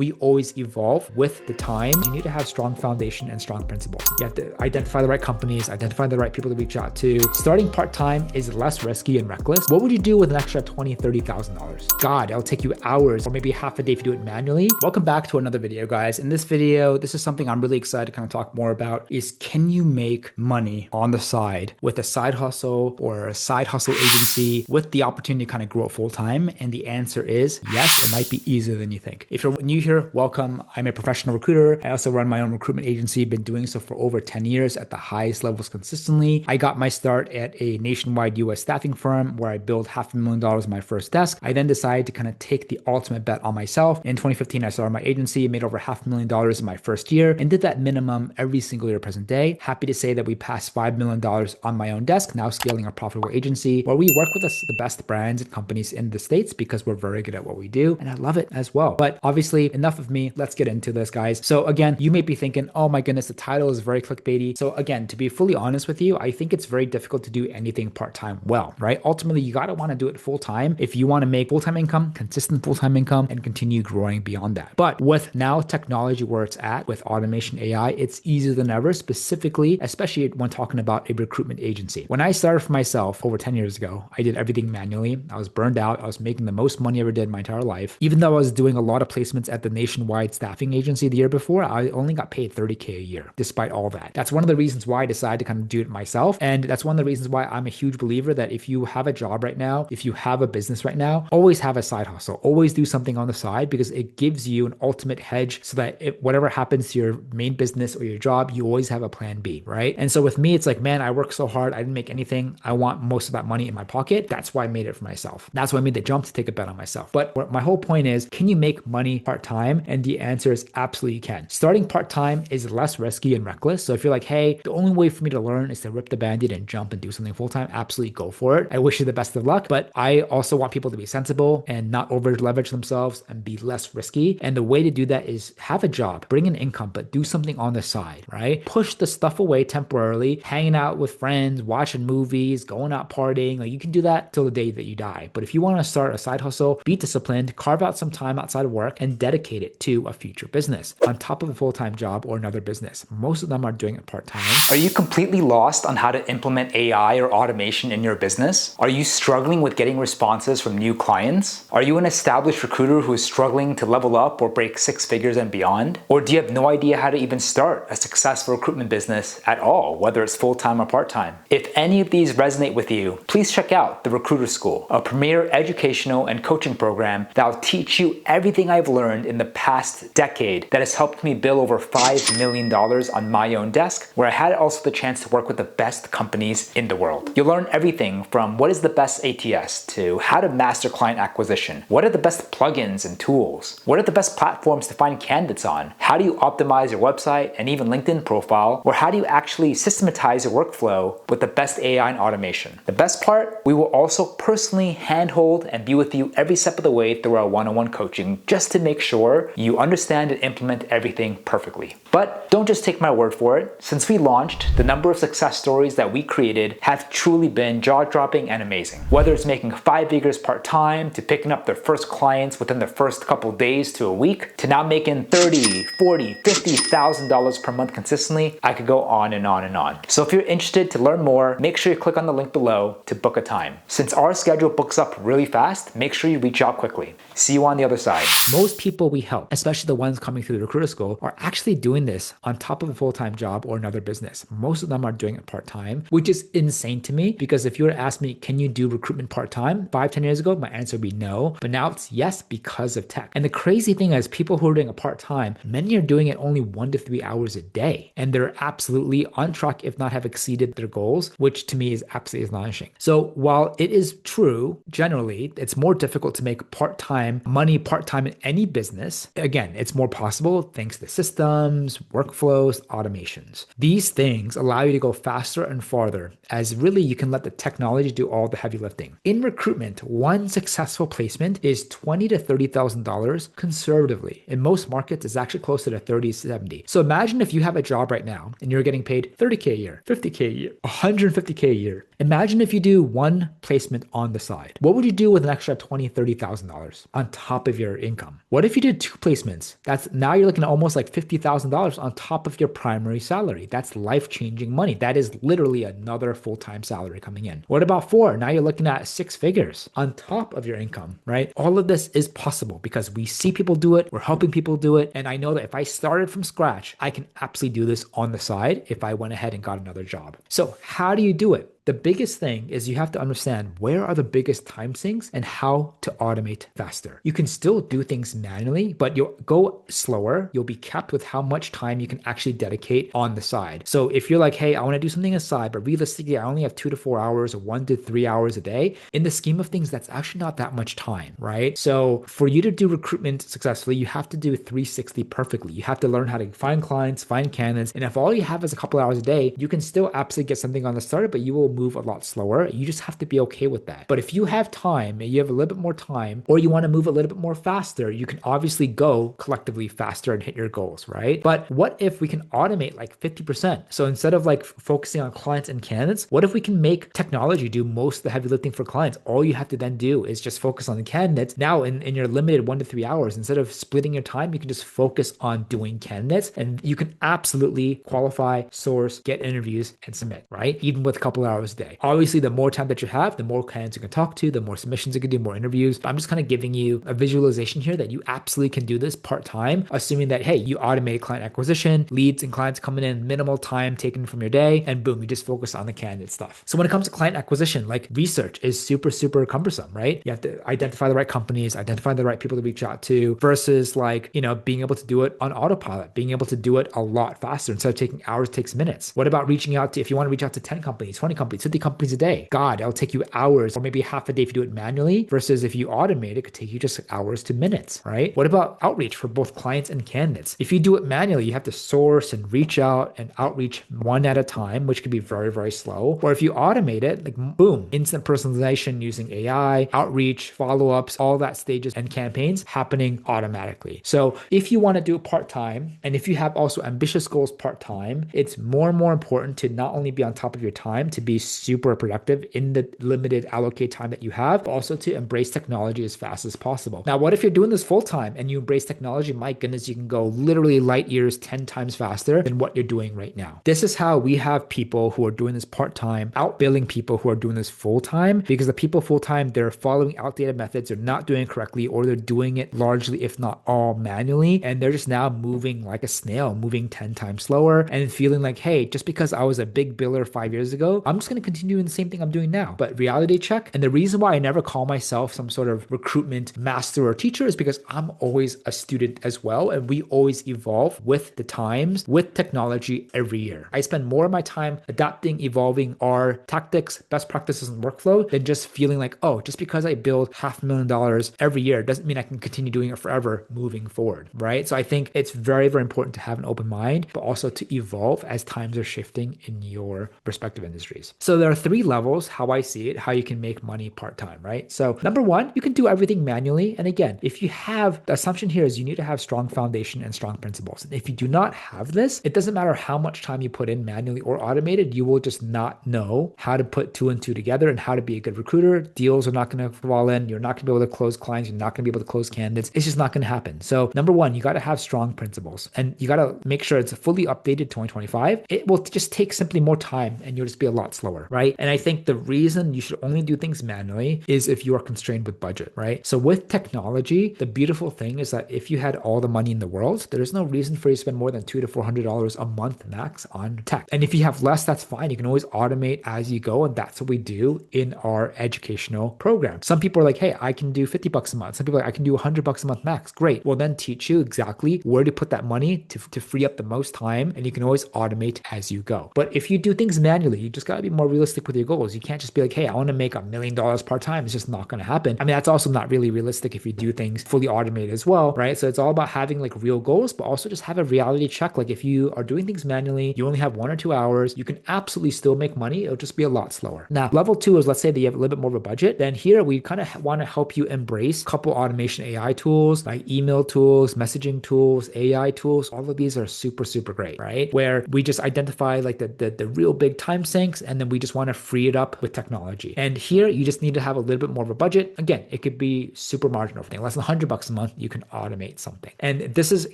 We always evolve with the time. You need to have strong foundation and strong principles. You have to identify the right companies, identify the right people to reach out to. Starting part-time is less risky and reckless. What would you do with an extra $20,000, $30,000? God, it'll take you hours or maybe half a day if you do it manually. Welcome back to another video, guys. In this video, this is something I'm really excited to kind of talk more about is, can you make money on the side with a side hustle or a side hustle agency with the opportunity to kind of grow it full-time? And the answer is yes, it might be easier than you think. If you're new here, welcome. I'm a professional recruiter. I also run my own recruitment agency. Been doing so for over 10 years at the highest levels consistently. I got my start at a nationwide US staffing firm where I built $500,000 in my first desk. I then decided to kind of take the ultimate bet on myself. In 2015, I started my agency, made over $500,000 in my first year, and did that minimum every single year present day. Happy to say that we passed $5 million on my own desk, now scaling a profitable agency where we work with the best brands and companies in the States because we're very good at what we do. And I love it as well. But obviously, enough of me. Let's get into this, guys. So again, you may be thinking, oh my goodness, the title is very clickbaity. So again, to be fully honest with you, I think it's very difficult to do anything part-time well, right? Ultimately, you got to want to do it full-time if you want to make full-time income, consistent full-time income, and continue growing beyond that. But with now technology where it's at with automation AI, it's easier than ever, specifically, especially when talking about a recruitment agency. When I started for myself over 10 years ago, I did everything manually. I was burned out. I was making the most money I ever did in my entire life. Even though I was doing a lot of placements at the nationwide staffing agency the year before, I only got paid $30K a year, despite all that. That's one of the reasons why I decided to kind of do it myself. And that's one of the reasons why I'm a huge believer that if you have a job right now, if you have a business right now, always have a side hustle, always do something on the side because it gives you an ultimate hedge so that whatever happens to your main business or your job, you always have a plan B, right? And so with me, it's like, man, I worked so hard. I didn't make anything. I want most of that money in my pocket. That's why I made it for myself. That's why I made the jump to take a bet on myself. But what my whole point is, can you make money part-time? And the answer is absolutely you can. Starting part-time is less risky and reckless. So if you're like, hey, the only way for me to learn is to rip the band-aid and jump and do something full-time, absolutely go for it. I wish you the best of luck, but I also want people to be sensible and not over leverage themselves and be less risky. And the way to do that is have a job, bring in income, but do something on the side, right? Push the stuff away temporarily, hanging out with friends, watching movies, going out partying. Like you can do that till the day that you die. But if you want to start a side hustle, be disciplined, carve out some time outside of work and dedicate it to a future business on top of a full-time job or another business. Most of them are doing it part-time. Are you completely lost on how to implement AI or automation in your business? Are you struggling with getting responses from new clients? Are you an established recruiter who is struggling to level up or break six figures and beyond? Or do you have no idea how to even start a successful recruitment business at all, whether it's full-time or part-time? If any of these resonate with you, please check out the Recruiter School, a premier educational and coaching program that will teach you everything I've learned in the past decade that has helped me build over $5 million on my own desk, where I had also the chance to work with the best companies in the world. You'll learn everything from what is the best ATS to how to master client acquisition, what are the best plugins and tools, what are the best platforms to find candidates on, how do you optimize your website and even LinkedIn profile, or how do you actually systematize your workflow with the best AI and automation. The best part, we will also personally handhold and be with you every step of the way through our one-on-one coaching just to make sure you understand and implement everything perfectly. But don't just take my word for it. Since we launched, the number of success stories that we created have truly been jaw-dropping and amazing. Whether it's making 5 figures part-time, to picking up their first clients within the first couple days to a week, to now making $30,000, $40,000, $50,000 per month consistently, I could go on and on and on. So if you're interested to learn more, make sure you click on the link below to book a time. Since our schedule books up really fast, make sure you reach out quickly. See you on the other side. Most people we help, especially the ones coming through the Recruiter School, are actually doing this on top of a full-time job or another business. Most of them are doing it part-time, which is insane to me because if you were to ask me, can you do recruitment part-time 5-10 years ago, my answer would be no. But now it's yes because of tech. And the crazy thing is people who are doing it part-time, many are doing it only 1 to 3 hours a day. And they're absolutely on track, if not have exceeded their goals, which to me is absolutely astonishing. So while it is true, generally, it's more difficult to make part-time money part-time in any business. Again, it's more possible thanks to systems, workflows, automations. These things allow you to go faster and farther as really you can let the technology do all the heavy lifting. In recruitment, one successful placement is $20,000 to $30,000 conservatively. In most markets, it's actually closer to 30, 70. So imagine if you have a job right now and you're getting paid $30K a year, $50K a year, $150K a year. Imagine if you do one placement on the side. What would you do with an extra $20,000, $30,000 on top of your income? What if you did 2 placements, that's now you're looking at almost like $50,000 on top of your primary salary. That's life-changing money. That is literally another full-time salary coming in. What about 4? Now you're looking at 6 figures on top of your income, right? All of this is possible because we see people do it, we're helping people do it, and I know that if I started from scratch, I can absolutely do this on the side if I went ahead and got another job. So how do you do it? The biggest thing is you have to understand where are the biggest time sinks and how to automate faster. You can still do things manually, but you'll go slower. You'll be capped with how much time you can actually dedicate on the side. So if you're like, hey, I want to do something aside, but realistically, I only have 2 to 4 hours or 1 to 3 hours a day. In the scheme of things, that's actually not that much time, right? So for you to do recruitment successfully, you have to do 360 perfectly. You have to learn how to find clients, find candidates. And if all you have is a couple hours a day, you can still absolutely get something on the start, but you will move a lot slower. You just have to be okay with that. But if you have time and you have a little bit more time, or you want to move a little bit more faster, you can obviously go collectively faster and hit your goals, right? But what if we can automate like 50%? So instead of like focusing on clients and candidates, what if we can make technology do most of the heavy lifting for clients? All you have to then do is just focus on the candidates. Now in your limited 1 to 3 hours, instead of splitting your time, you can just focus on doing candidates, and you can absolutely qualify, source, get interviews, and submit, right? Even with a couple of hours a day. Obviously, the more time that you have, the more candidates you can talk to, the more submissions you can do, more interviews. But I'm just kind of giving you a visualization here that you absolutely can do this part-time, assuming that, hey, you automate client acquisition, leads and clients coming in, minimal time taken from your day, and boom, you just focus on the candidate stuff. So when it comes to client acquisition, like research is super, super cumbersome, right? You have to identify the right companies, identify the right people to reach out to versus like, being able to do it on autopilot, being able to do it a lot faster. Instead of taking hours, it takes minutes. What about reaching out to, if you want to reach out to 10 companies, 20 companies, 50 companies a day? God, it'll take you hours or maybe half a day if you do it manually versus if you automate it could take you just hours to minutes, right? What about outreach for both clients and candidates? If you do it manually, you have to source and reach out and outreach one at a time, which can be very, very slow. Or if you automate it, like boom, instant personalization using AI, outreach, follow-ups, all that stages and campaigns happening automatically. So if you want to do it part-time, and if you have also ambitious goals part-time, it's more and more important to not only be on top of your time, to be super productive in the limited allocate time that you have, but also to embrace technology as fast as possible. Now, what if you're doing this full-time and you embrace technology? My goodness, you can go literally light years 10 times faster than what you're doing right now. This is how we have people who are doing this part-time outbilling people who are doing this full-time, because the people full-time, they're following outdated methods, they're not doing it correctly, or they're doing it largely, if not all, manually, and they're just now moving like a snail, moving 10 times slower and feeling like, hey, just because I was a big biller 5 years ago, I'm just going to continue doing the same thing I'm doing now. But reality check, and the reason why I never call myself some sort of recruitment master or teacher is because I'm always a student as well, and we always evolve with the times, with technology every year. I spend more of my time adapting, evolving our tactics, best practices, and workflow than just feeling like, oh, just because I build $500,000 every year doesn't mean I can continue doing it forever moving forward, right? So I think it's very, very important to have an open mind, but also to evolve as times are shifting in your respective industries. So there are 3 levels, how I see it, how you can make money part-time, right? So number 1, you can do everything manually. And again, if you have, the assumption here is you need to have strong foundation and strong principles. And if you do not have this, it doesn't matter how much time you put in manually or automated, you will just not know how to put 2 and 2 together and how to be a good recruiter. Deals are not going to fall in. You're not going to be able to close clients. You're not going to be able to close candidates. It's just not going to happen. So number 1, you got to have strong principles, and you got to make sure it's fully updated 2025. It will just take simply more time and you'll just be a lot slower, right? And I think the reason you should only do things manually is if you are constrained with budget, right? So with technology, the beautiful thing is that if you had all the money in the world, there's no reason for you to spend more than $200 to $400 a month max on tech. And if you have less, that's fine. You can always automate as you go. And that's what we do in our educational program. Some people are like, hey, I can do $50 a month. Some people are like, I can do $100 a month max. Great. We'll then teach you exactly where to put that money to free up the most time. And you can always automate as you go. But if you do things manually, you just got to be more realistic with your goals. You can't just be like, hey, I want to make $1 million part-time. It's just not going to happen. I mean, that's also not really realistic if you do things fully automated as well, right? So it's all about having like real goals, but also just have a reality check. Like if you are doing things manually, you only have 1 or 2 hours, you can absolutely still make money. It'll just be a lot slower. Now, level 2 is, let's say that you have a little bit more of a budget. Then here we kind of want to help you embrace a couple automation AI tools, like email tools, messaging tools, AI tools. All of these are super, super great, right? Where we just identify like the real big time sinks, and then and we just want to free it up with technology. And here you just need to have a little bit more of a budget. Again, it could be super marginal thing, less than $100 a month, you can automate something. And this is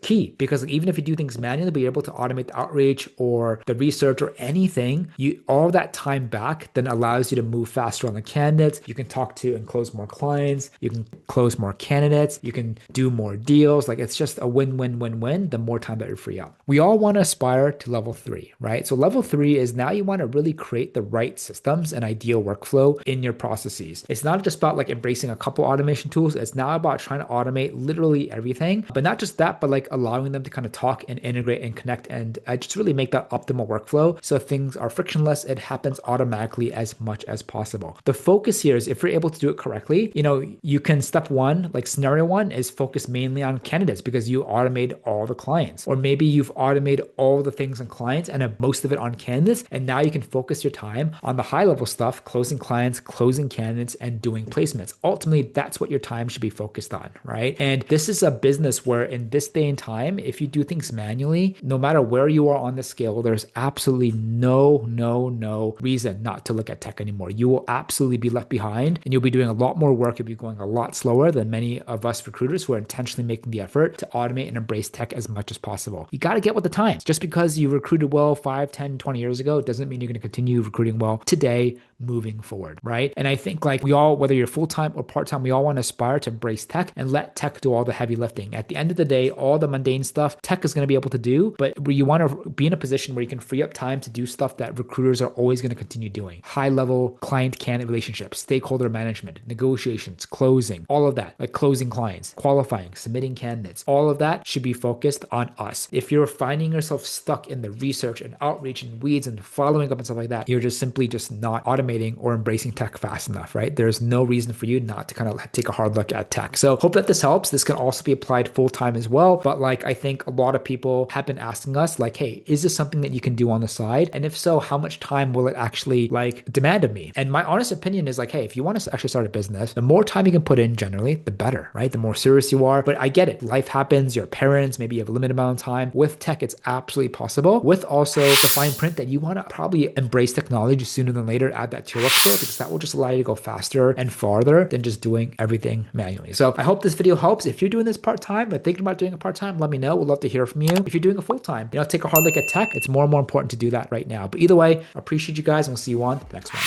key because even if you do things manually, but you're able to automate the outreach or the research or anything, all that time back then allows you to move faster on the candidates. You can talk to and close more clients. You can close more candidates. You can do more deals. Like it's just a win-win-win-win the more time that you free up. We all want to aspire to level 3, right? So level 3 is now you want to really create the right systems and ideal workflow in your processes. It's not just about like embracing a couple automation tools. It's now about trying to automate literally everything, but not just that, but like allowing them to kind of talk and integrate and connect and just really make that optimal workflow so things are frictionless. It happens automatically as much as possible. The focus here is if you're able to do it correctly, you can step 1, like scenario 1 is focus mainly on candidates because you automate all the clients, or maybe you've automated all the things on clients and have most of it on candidates. And now you can focus your time on the high level stuff, closing clients, closing candidates, and doing placements. Ultimately, that's what your time should be focused on, right? And this is a business where in this day and time, if you do things manually, no matter where you are on the scale, there's absolutely no reason not to look at tech anymore. You will absolutely be left behind and you'll be doing a lot more work. You'll be going a lot slower than many of us recruiters who are intentionally making the effort to automate and embrace tech as much as possible. You got to get with the times. Just because you recruited well 5, 10, 20 years ago doesn't mean you're going to continue recruiting well today moving forward, right? And I think like we all, whether you're full-time or part-time, we all want to aspire to embrace tech and let tech do all the heavy lifting. At the end of the day, all the mundane stuff tech is going to be able to do, but you want to be in a position where you can free up time to do stuff that recruiters are always going to continue doing. High-level client-candidate relationships, stakeholder management, negotiations, closing, all of that, like closing clients, qualifying, submitting candidates, all of that should be focused on us. If you're finding yourself stuck in the research and outreach and weeds and following up and stuff like that, you're just simply just not automating or embracing tech fast enough, right? There's no reason for you not to kind of take a hard look at tech. So hope that this helps. This can also be applied full-time as well. But like, I think a lot of people have been asking us like, hey, is this something that you can do on the side? And if so, how much time will it actually like demand of me? And my honest opinion is like, hey, if you want to actually start a business, the more time you can put in generally, the better, right? The more serious you are. But I get it. Life happens. You're parents. Maybe you have a limited amount of time. With tech, it's absolutely possible. With also the fine print that you want to probably embrace technology sooner than later, add that to your workflow because that will just allow you to go faster and farther than just doing everything manually. So I hope this video helps. If you're doing this part-time or thinking about doing a part-time, let me know. We'd love to hear from you. If you're doing a full-time, take a hard look at tech. It's more and more important to do that right now. But either way, I appreciate you guys and we'll see you on the next one.